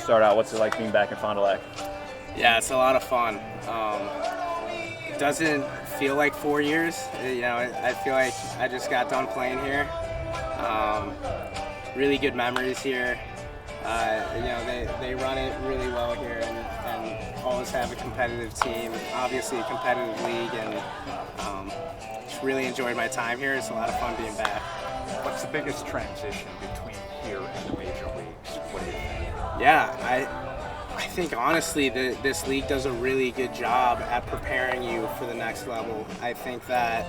start out, what's it like being back in Fond du Lac? Yeah, it's a lot of fun. It doesn't feel like 4 years. I feel like I just got done playing here. Really good memories here. They run it really well here and always have a competitive team, obviously a competitive league, and just really enjoyed my time here. It's a lot of fun being back. What's the biggest transition between here and the major leagues? What do you think? Yeah, I think honestly this league does a really good job at preparing you for the next level. I think that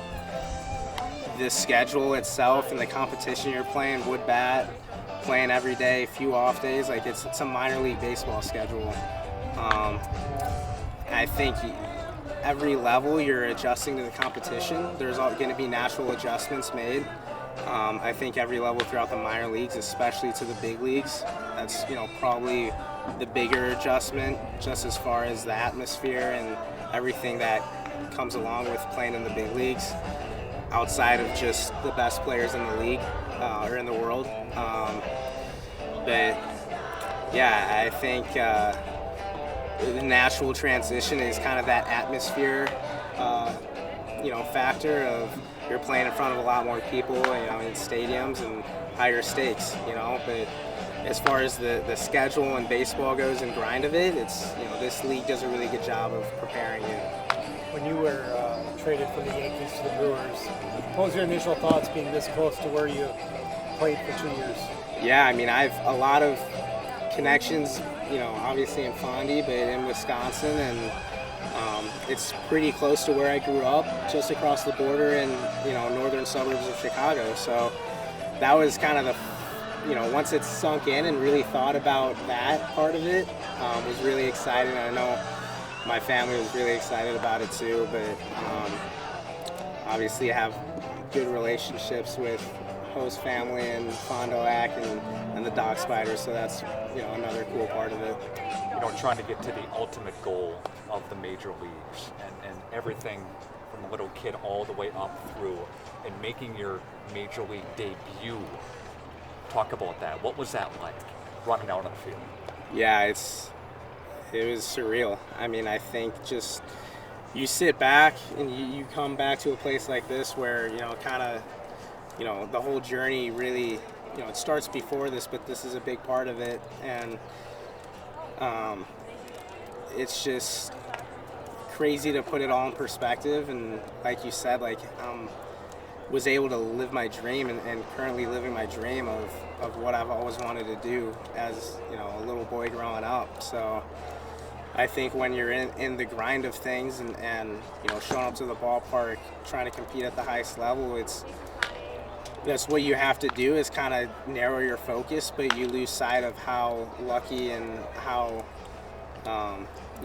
the schedule itself and the competition you're playing, wood bat, playing every day, few off days, like it's a minor league baseball schedule. I think every level you're adjusting to the competition. There's going to be natural adjustments made. I think every level throughout the minor leagues, especially to the big leagues, that's probably the bigger adjustment, just as far as the atmosphere and everything that comes along with playing in the big leagues, outside of just the best players in the league or in the world. But yeah, I think the natural transition is kind of that atmosphere, factor of you're playing in front of a lot more people, in stadiums and higher stakes, But as far as the schedule and baseball goes and grind of it, it's this league does a really good job of preparing you. When you were traded from the Yankees to the Brewers, what was your initial thoughts being this close to where you played for 2 years? Yeah, I have a lot of connections, obviously in Fondy, but in Wisconsin, and it's pretty close to where I grew up, just across the border in northern suburbs of Chicago. So that was kind of once it sunk in and really thought about that part of it, was really exciting. I know my family was really excited about it too, but obviously I have good relationships with host family and Fond du Lac and the Dock Spiders, so that's another cool part of it. Trying to get to the ultimate goal of the major leagues and everything from a little kid all the way up through and making your major league debut. Talk about that. What was that like, running out on the field? Yeah, it was surreal. I think just you sit back and you come back to a place like this where, the whole journey really, it starts before this, but this is a big part of it. And it's just crazy to put it all in perspective. And like you said, was able to live my dream and currently living my dream of what I've always wanted to do as, a little boy growing up. So I think when you're in the grind of things and showing up to the ballpark, trying to compete at the highest level, that's what you have to do, is kind of narrow your focus, but you lose sight of how lucky and how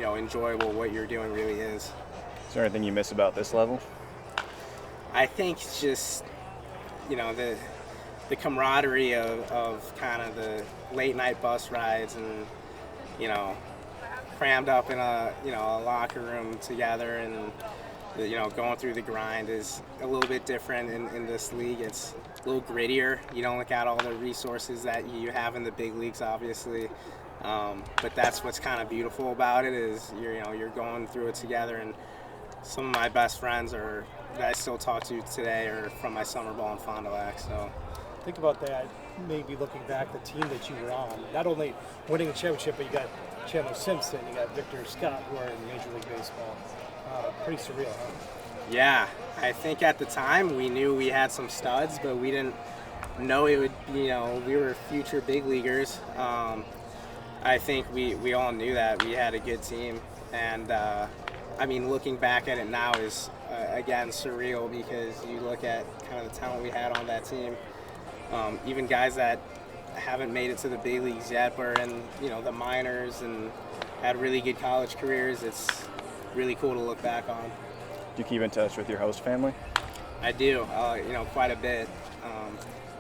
enjoyable what you're doing really is. Is there anything you miss about this level? I think it's just, the camaraderie of kind of the late night bus rides and, crammed up in a locker room together, and, going through the grind is a little bit different in this league. It's a little grittier. You don't look at all the resources that you have in the big leagues, obviously. But that's what's kind of beautiful about it, is you're going through it together. And some of my best friends that I still talk to today are from my summer ball in Fond du Lac. So think about that. Maybe looking back, the team that you were on, not only winning a championship, but you got Chandler Simpson, you got Victor Scott, who are in Major League Baseball. Pretty surreal, huh? Yeah, I think at the time we knew we had some studs, but we didn't know it would. We were future big leaguers. I think we all knew that we had a good team, and looking back at it now is again surreal, because you look at kind of the talent we had on that team. Even guys that haven't made it to the big leagues yet, but are in the minors and had really good college careers. It's really cool to look back on. Do you keep in touch with your host family? I do, quite a bit.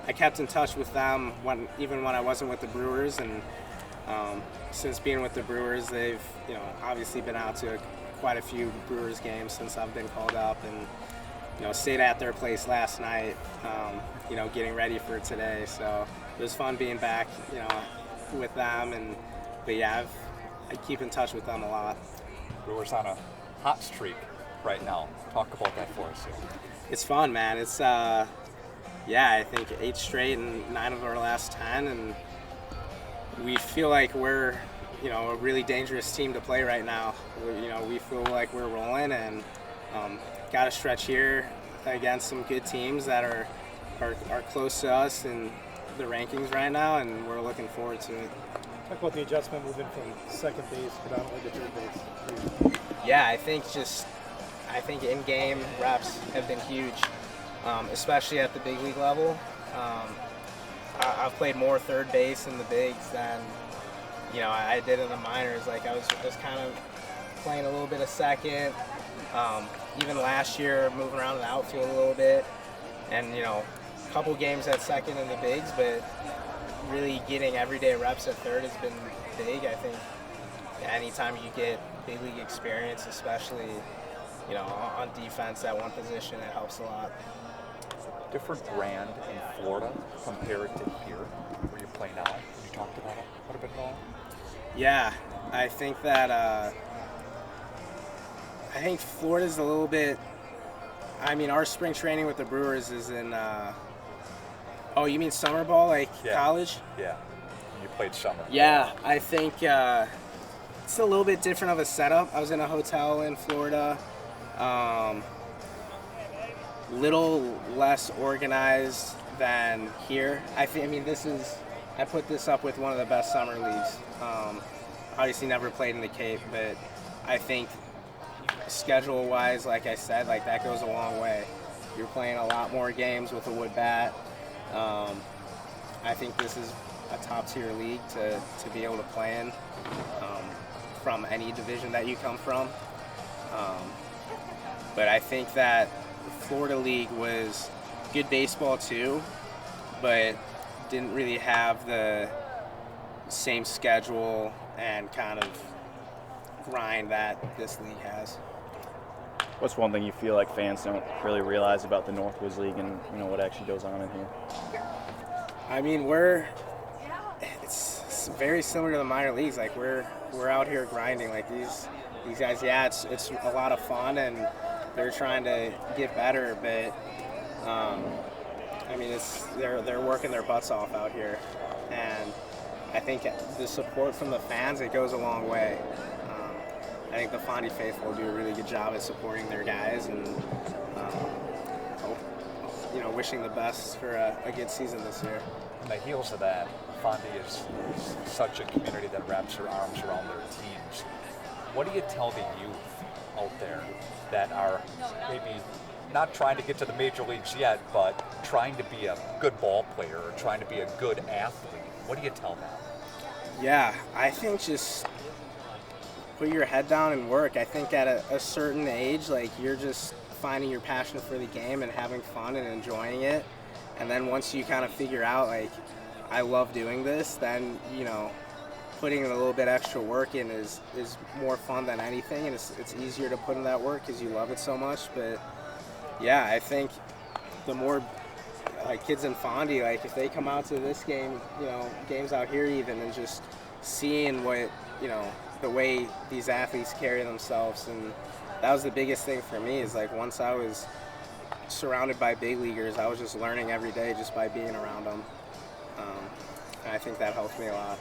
I kept in touch with them even when I wasn't with the Brewers, and since being with the Brewers, they've obviously been out to quite a few Brewers games since I've been called up, and stayed at their place last night, getting ready for today. So it was fun being back, with them, and but yeah, I keep in touch with them a lot. Brewers on a hot streak right now. Talk about that for us. It's fun, man. It's I think 8 straight and 9 of our last 10, and we feel like we're a really dangerous team to play right now. We feel like we're rolling, and got a stretch here against some good teams that are close to us in the rankings right now, and we're looking forward to it. Talk about the adjustment moving from second base predominantly to third base. Yeah, I think in-game reps have been huge, especially at the big league level. I've played more third base in the bigs than I did in the minors. Like I was kind of playing a little bit of second. Even last year, moving around in the outfield a little bit, and a couple games at second in the bigs, but really getting everyday reps at third has been big. I think anytime you get big league experience, especially on defense at one position, it helps a lot. Different brand in Florida compared to here, where you play now. You talked about it quite a bit more. Yeah, I think that Florida's a little bit. I mean, our spring training with the Brewers is in. Oh, you mean summer ball, like college? Yeah, you played summer. Yeah, I think it's a little bit different of a setup. I was in a hotel in Florida. Little less organized than here. I put this up with one of the best summer leagues. Obviously never played in the Cape, but I think schedule-wise, like I said, like that goes a long way. You're playing a lot more games with a wood bat. I think this is a top-tier league to be able to play in from any division that you come from. But I think that Florida League was good baseball too, but didn't really have the same schedule and kind of grind that this league has. What's one thing you feel like fans don't really realize about the Northwoods League and what actually goes on in here? I mean, it's very similar to the minor leagues. Like we're out here grinding. Like these guys, yeah, it's a lot of fun and they're trying to get better, but I mean, they're working their butts off out here, and I think the support from the fans, it goes a long way. I think the Fond du faithful do a really good job at supporting their guys, and wishing the best for a good season this year. On the heels of that, Fond du is such a community that wraps their arms around their teams. What do you tell the youth out there that are maybe not trying to get to the major leagues yet, but trying to be a good ball player or trying to be a good athlete? What do you tell them? Yeah, I think just put your head down and work. I think at a certain age, like you're just finding your passion for the game and having fun and enjoying it. And then once you kind of figure out, like, I love doing this, then, putting a little bit extra work in is more fun than anything. And it's easier to put in that work because you love it so much. But, yeah, I think the more, like, kids in Fondy, like, if they come out to this game, games out here even, and just seeing what, the way these athletes carry themselves. And that was the biggest thing for me, is like once I was surrounded by big leaguers, I was just learning every day just by being around them. And I think that helped me a lot.